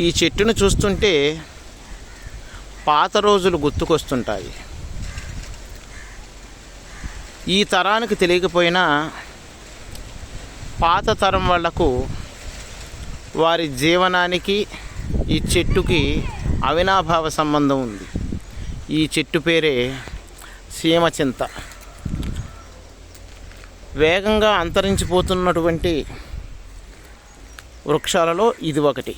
ఈ చెట్టును చూస్తుంటే పాత రోజులు గుర్తుకొస్తుంటాయి. ఈ తరానికి తెలియకపోయినా పాత తరం వాళ్లకు వారి జీవనానికి ఈ చెట్టుకి అవినాభావ సంబంధం ఉంది. ఈ చెట్టు పేరే సీమచింత. వేగంగా అంతరించిపోతున్నటువంటి వృక్షాలలో ఇది ఒకటి.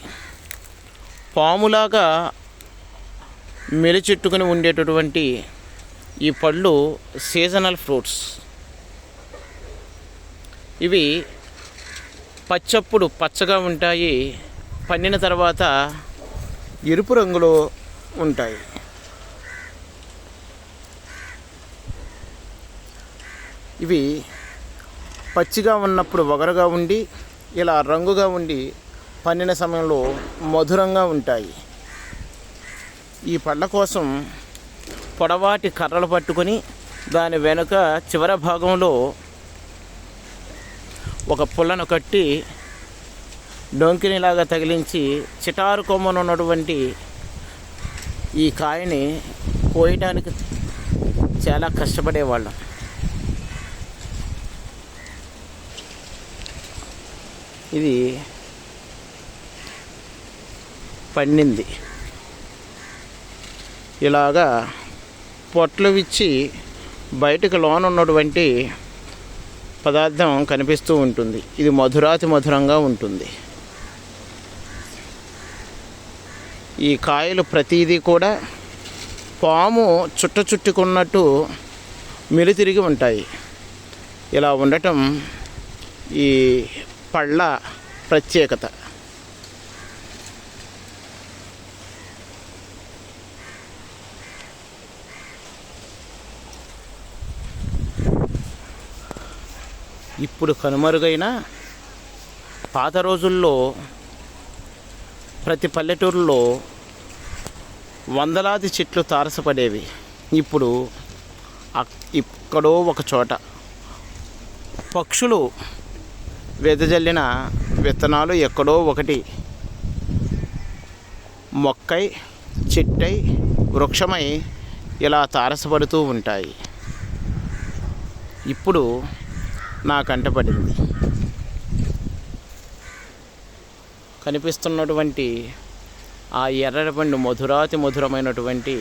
పాములాగా మెలిచెట్టుకుని ఉండేటటువంటి ఈ పళ్ళు సీజనల్ ఫ్రూట్స్. ఇవి పచ్చప్పుడు పచ్చగా ఉంటాయి, పండిన తర్వాత ఎరుపు రంగులో ఉంటాయి. ఇవి పచ్చిగా ఉన్నప్పుడు వగరగా ఉండి ఇలా రంగుగా ఉండి పండిన సమయంలో మధురంగా ఉంటాయి. ఈ పళ్ళ కోసం పొడవాటి కర్రలు పట్టుకొని దాని వెనుక చివరి భాగంలో ఒక పుల్లను కట్టి డొంకినిలాగా తగిలించి చిటారు కొమ్మను ఉన్నటువంటి ఈ కాయని కోయడానికి చాలా కష్టపడేవాళ్ళం. ఇది పండింది. ఇలాగా పొట్లు విచ్చి బయటకు లోన ఉన్నటువంటి పదార్థం కనిపిస్తూ ఉంటుంది. ఇది మధురాతి మధురంగా ఉంటుంది. ఈ కాయలు ప్రతిదీ కూడా పాము చుట్టుకున్నట్టు మెలితిరిగి ఉంటాయి. ఇలా ఉండటం ఈ పళ్ళ ప్రత్యేకత. ఇప్పుడు కనుమరుగైన పాత రోజుల్లో ప్రతి పల్లెటూరులో వందలాది చెట్లు తారసపడేవి. ఇప్పుడు ఎక్కడో ఒక చోట పక్షులు వెదజల్లిన విత్తనాలు ఎక్కడో ఒకటి మొక్కై చెట్టై వృక్షమై ఇలా తారసపడుతూ ఉంటాయి. ఇప్పుడు నా కంటపడింది. కనిపిస్తున్నటువంటి ఆ ఎర్రపండు మధురాతి మధురమైనటువంటి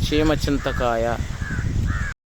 సీమచింతకాయ